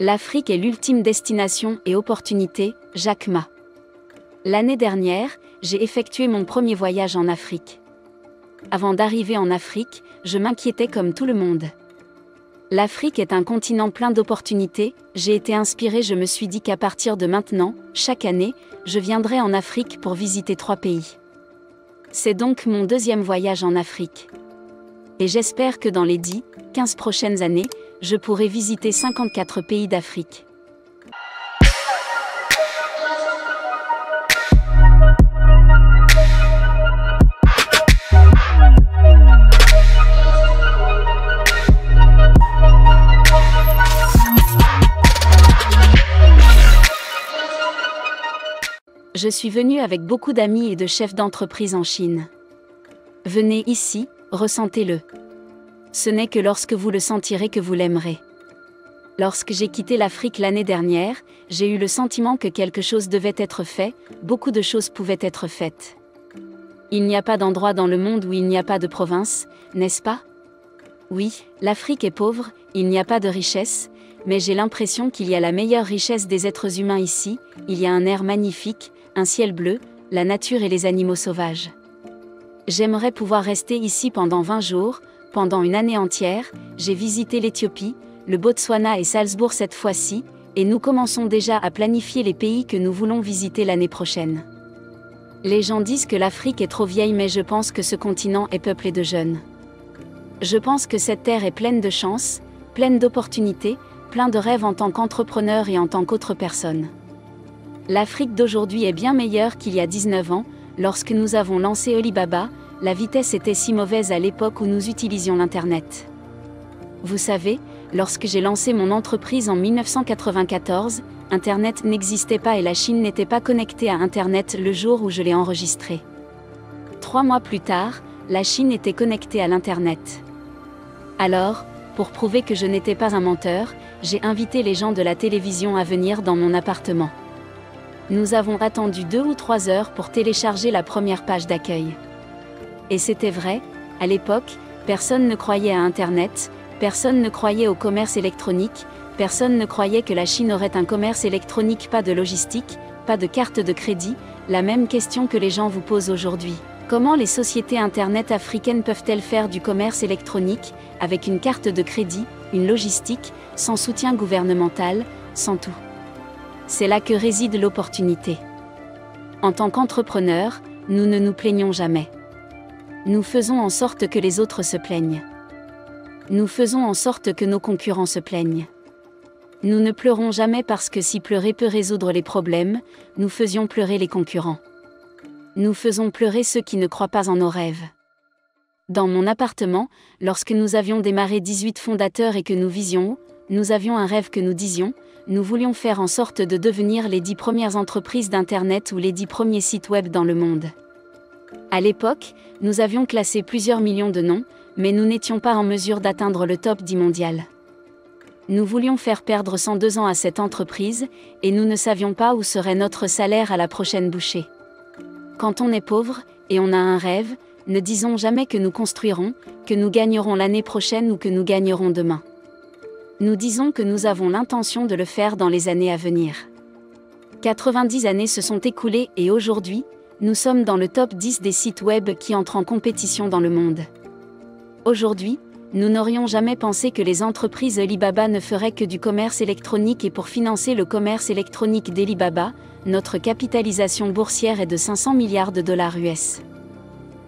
L'Afrique est l'ultime destination et opportunité, Jack Ma. L'année dernière, j'ai effectué mon premier voyage en Afrique. Avant d'arriver en Afrique, je m'inquiétais comme tout le monde. L'Afrique est un continent plein d'opportunités, j'ai été inspirée, je me suis dit qu'à partir de maintenant, chaque année, je viendrai en Afrique pour visiter 3 pays. C'est donc mon deuxième voyage en Afrique. Et j'espère que dans les 10-15 prochaines années, je pourrai visiter 54 pays d'Afrique. Je suis venue avec beaucoup d'amis et de chefs d'entreprise en Chine. Venez ici, ressentez-le. Ce n'est que lorsque vous le sentirez que vous l'aimerez. Lorsque j'ai quitté l'Afrique l'année dernière, j'ai eu le sentiment que quelque chose devait être fait, beaucoup de choses pouvaient être faites. Il n'y a pas d'endroit dans le monde où il n'y a pas de province, n'est-ce pas? Oui, l'Afrique est pauvre, il n'y a pas de richesse, mais j'ai l'impression qu'il y a la meilleure richesse des êtres humains ici, il y a un air magnifique, un ciel bleu, la nature et les animaux sauvages. J'aimerais pouvoir rester ici pendant 20 jours, pendant une année entière. J'ai visité l'Éthiopie, le Botswana et Salzbourg cette fois-ci, et nous commençons déjà à planifier les pays que nous voulons visiter l'année prochaine. Les gens disent que l'Afrique est trop vieille, mais je pense que ce continent est peuplé de jeunes. Je pense que cette terre est pleine de chance, pleine d'opportunités, plein de rêves en tant qu'entrepreneur et en tant qu'autre personne. L'Afrique d'aujourd'hui est bien meilleure qu'il y a 19 ans, lorsque nous avons lancé Alibaba, la vitesse était si mauvaise à l'époque où nous utilisions l'Internet. Vous savez, lorsque j'ai lancé mon entreprise en 1994, Internet n'existait pas et la Chine n'était pas connectée à Internet le jour où je l'ai enregistré. 3 mois plus tard, la Chine était connectée à l'Internet. Alors, pour prouver que je n'étais pas un menteur, j'ai invité les gens de la télévision à venir dans mon appartement. Nous avons attendu 2 ou 3 heures pour télécharger la première page d'accueil. Et c'était vrai, à l'époque, personne ne croyait à Internet, personne ne croyait au commerce électronique, personne ne croyait que la Chine aurait un commerce électronique, pas de logistique, pas de carte de crédit, la même question que les gens vous posent aujourd'hui. Comment les sociétés Internet africaines peuvent-elles faire du commerce électronique, avec une carte de crédit, une logistique, sans soutien gouvernemental, sans tout? C'est là que réside l'opportunité. En tant qu'entrepreneurs, nous ne nous plaignons jamais. Nous faisons en sorte que les autres se plaignent. Nous faisons en sorte que nos concurrents se plaignent. Nous ne pleurons jamais parce que si pleurer peut résoudre les problèmes, nous faisions pleurer les concurrents. Nous faisons pleurer ceux qui ne croient pas en nos rêves. Dans mon appartement, lorsque nous avions démarré 18 fondateurs et que nous visions, nous avions un rêve que nous disions, nous voulions faire en sorte de devenir les 10 premières entreprises d'Internet ou les 10 premiers sites web dans le monde. À l'époque, nous avions classé plusieurs millions de noms, mais nous n'étions pas en mesure d'atteindre le top 10 mondial. Nous voulions faire perdre 102 ans à cette entreprise, et nous ne savions pas où serait notre salaire à la prochaine bouchée. Quand on est pauvre, et on a un rêve, ne disons jamais que nous construirons, que nous gagnerons l'année prochaine ou que nous gagnerons demain. Nous disons que nous avons l'intention de le faire dans les années à venir. 90 années se sont écoulées et aujourd'hui, nous sommes dans le top 10 des sites web qui entrent en compétition dans le monde. Aujourd'hui, nous n'aurions jamais pensé que les entreprises Alibaba ne feraient que du commerce électronique et pour financer le commerce électronique d'Alibaba, notre capitalisation boursière est de 500 milliards de dollars US.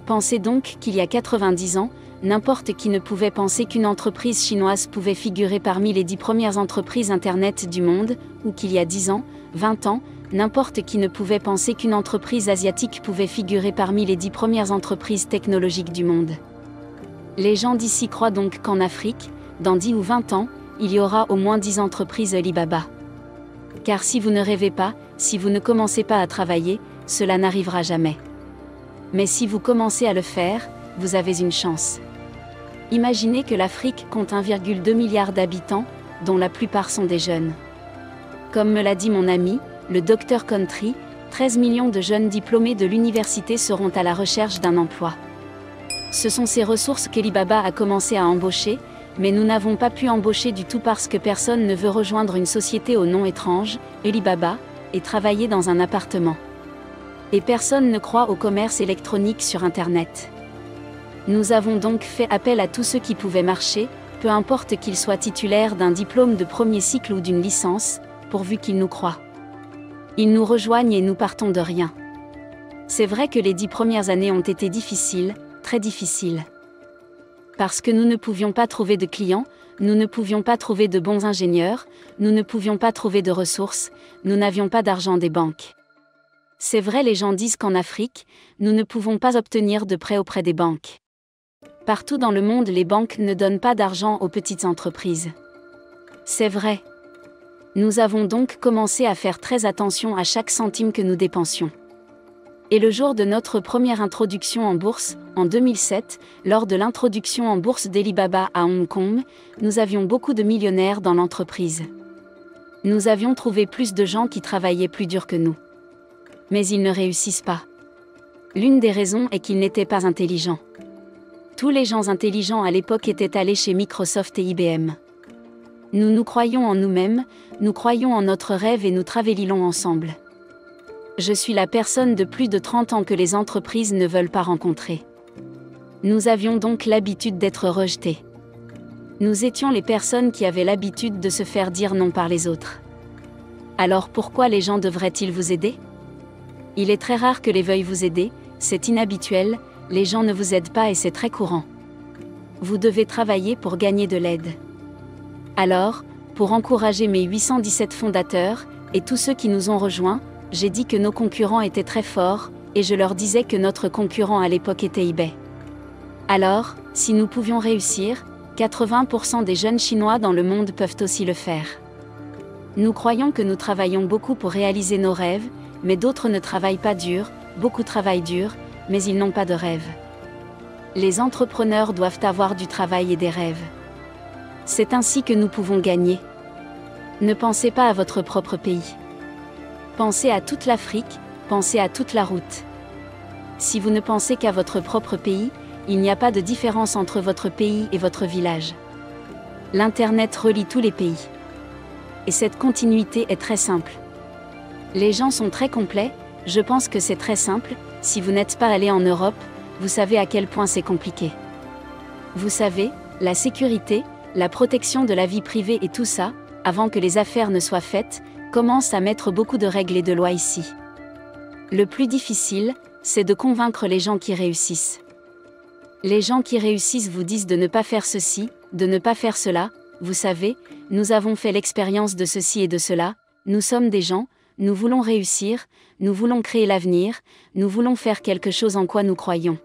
Pensez donc qu'il y a 90 ans, n'importe qui ne pouvait penser qu'une entreprise chinoise pouvait figurer parmi les 10 premières entreprises Internet du monde, ou qu'il y a 10 ans, 20 ans, n'importe qui ne pouvait penser qu'une entreprise asiatique pouvait figurer parmi les 10 premières entreprises technologiques du monde. Les gens d'ici croient donc qu'en Afrique, dans 10 ou 20 ans, il y aura au moins 10 entreprises Alibaba. Car si vous ne rêvez pas, si vous ne commencez pas à travailler, cela n'arrivera jamais. Mais si vous commencez à le faire, vous avez une chance. Imaginez que l'Afrique compte 1,2 milliard d'habitants, dont la plupart sont des jeunes. Comme me l'a dit mon ami, le Dr Country, 13 millions de jeunes diplômés de l'université seront à la recherche d'un emploi. Ce sont ces ressources qu'Alibaba a commencé à embaucher, mais nous n'avons pas pu embaucher du tout parce que personne ne veut rejoindre une société au nom étrange, Alibaba, et travailler dans un appartement. Et personne ne croit au commerce électronique sur Internet. Nous avons donc fait appel à tous ceux qui pouvaient marcher, peu importe qu'ils soient titulaires d'un diplôme de premier cycle ou d'une licence, pourvu qu'ils nous croient. Ils nous rejoignent et nous partons de rien. C'est vrai que les 10 premières années ont été difficiles, très difficiles. Parce que nous ne pouvions pas trouver de clients, nous ne pouvions pas trouver de bons ingénieurs, nous ne pouvions pas trouver de ressources, nous n'avions pas d'argent des banques. C'est vrai, les gens disent qu'en Afrique, nous ne pouvons pas obtenir de prêts auprès des banques. Partout dans le monde, les banques ne donnent pas d'argent aux petites entreprises. C'est vrai. Nous avons donc commencé à faire très attention à chaque centime que nous dépensions. Et le jour de notre première introduction en bourse, en 2007, lors de l'introduction en bourse d'Alibaba à Hong Kong, nous avions beaucoup de millionnaires dans l'entreprise. Nous avions trouvé plus de gens qui travaillaient plus dur que nous. Mais ils ne réussissent pas. L'une des raisons est qu'ils n'étaient pas intelligents. Tous les gens intelligents à l'époque étaient allés chez Microsoft et IBM. Nous croyons en nous-mêmes, nous croyons en notre rêve et nous travaillons ensemble. Je suis la personne de plus de 30 ans que les entreprises ne veulent pas rencontrer. Nous avions donc l'habitude d'être rejetés. Nous étions les personnes qui avaient l'habitude de se faire dire non par les autres. Alors pourquoi les gens devraient-ils vous aider ? Il est très rare que les veuillent vous aider, c'est inhabituel, les gens ne vous aident pas et c'est très courant. Vous devez travailler pour gagner de l'aide. Alors, pour encourager mes 817 fondateurs, et tous ceux qui nous ont rejoints, j'ai dit que nos concurrents étaient très forts, et je leur disais que notre concurrent à l'époque était eBay. Alors, si nous pouvions réussir, 80% des jeunes Chinois dans le monde peuvent aussi le faire. Nous croyons que nous travaillons beaucoup pour réaliser nos rêves, mais d'autres ne travaillent pas dur, beaucoup travaillent dur, mais ils n'ont pas de rêve. Les entrepreneurs doivent avoir du travail et des rêves. C'est ainsi que nous pouvons gagner. Ne pensez pas à votre propre pays. Pensez à toute l'Afrique, pensez à toute la route. Si vous ne pensez qu'à votre propre pays, il n'y a pas de différence entre votre pays et votre village. L'Internet relie tous les pays. Et cette continuité est très simple. Les gens sont très complets, je pense que c'est très simple, si vous n'êtes pas allé en Europe, vous savez à quel point c'est compliqué. Vous savez, la sécurité, la protection de la vie privée et tout ça, avant que les affaires ne soient faites, commence à mettre beaucoup de règles et de lois ici. Le plus difficile, c'est de convaincre les gens qui réussissent. Les gens qui réussissent vous disent de ne pas faire ceci, de ne pas faire cela, vous savez, nous avons fait l'expérience de ceci et de cela, nous sommes des gens, nous voulons réussir, nous voulons créer l'avenir, nous voulons faire quelque chose en quoi nous croyons.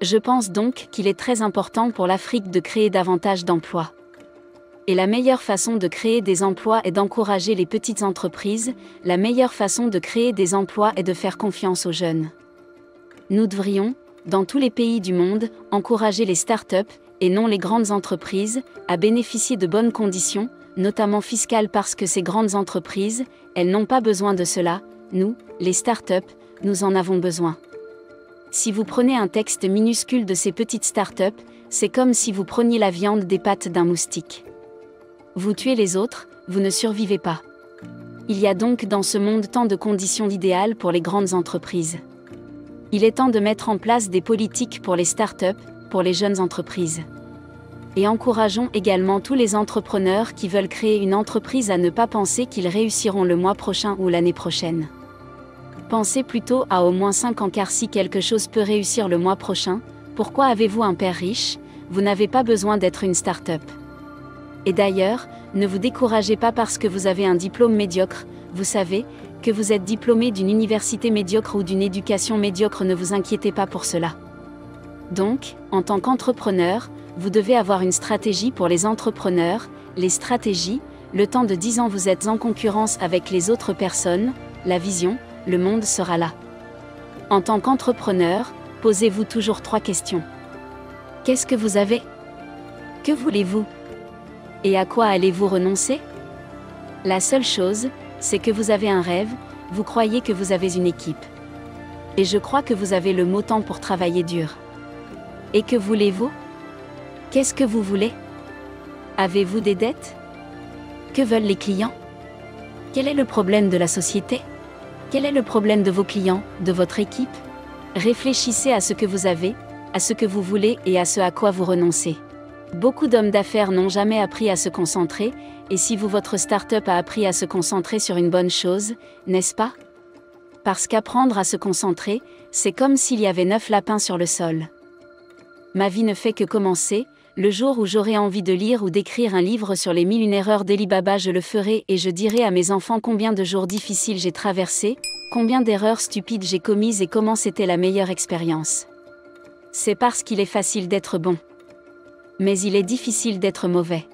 Je pense donc qu'il est très important pour l'Afrique de créer davantage d'emplois. Et la meilleure façon de créer des emplois est d'encourager les petites entreprises, la meilleure façon de créer des emplois est de faire confiance aux jeunes. Nous devrions, dans tous les pays du monde, encourager les start-up, et non les grandes entreprises, à bénéficier de bonnes conditions, notamment fiscales parce que ces grandes entreprises, elles n'ont pas besoin de cela, nous, les start-up, nous en avons besoin. Si vous prenez un texte minuscule de ces petites start-up, c'est comme si vous preniez la viande des pattes d'un moustique. Vous tuez les autres, vous ne survivez pas. Il y a donc dans ce monde tant de conditions idéales pour les grandes entreprises. Il est temps de mettre en place des politiques pour les start-up, pour les jeunes entreprises. Et encourageons également tous les entrepreneurs qui veulent créer une entreprise à ne pas penser qu'ils réussiront le mois prochain ou l'année prochaine. Pensez plutôt à au moins 5 ans car si quelque chose peut réussir le mois prochain, pourquoi avez-vous un père riche ? Vous n'avez pas besoin d'être une start-up. Et d'ailleurs, ne vous découragez pas parce que vous avez un diplôme médiocre, vous savez, que vous êtes diplômé d'une université médiocre ou d'une éducation médiocre, ne vous inquiétez pas pour cela. Donc, en tant qu'entrepreneur, vous devez avoir une stratégie pour les entrepreneurs, les stratégies, le temps de 10 ans vous êtes en concurrence avec les autres personnes, la vision, le monde sera là. En tant qu'entrepreneur, posez-vous toujours 3 questions. Qu'est-ce que vous avez ? Que voulez-vous ? Et à quoi allez-vous renoncer ? La seule chose, c'est que vous avez un rêve, vous croyez que vous avez une équipe. Et je crois que vous avez le mot temps pour travailler dur. Et que voulez-vous ? Qu'est-ce que vous voulez ? Avez-vous des dettes? Que veulent les clients? Quel est le problème de la société? Quel est le problème de vos clients, de votre équipe? Réfléchissez à ce que vous avez, à ce que vous voulez et à ce à quoi vous renoncez. Beaucoup d'hommes d'affaires n'ont jamais appris à se concentrer, et si votre start-up a appris à se concentrer sur une bonne chose, n'est-ce pas? Parce qu'apprendre à se concentrer, c'est comme s'il y avait 9 lapins sur le sol. Ma vie ne fait que commencer. Le jour où j'aurai envie de lire ou d'écrire un livre sur les 1001 erreurs d'Ali Baba, je le ferai et je dirai à mes enfants combien de jours difficiles j'ai traversés, combien d'erreurs stupides j'ai commises et comment c'était la meilleure expérience. C'est parce qu'il est facile d'être bon. Mais il est difficile d'être mauvais.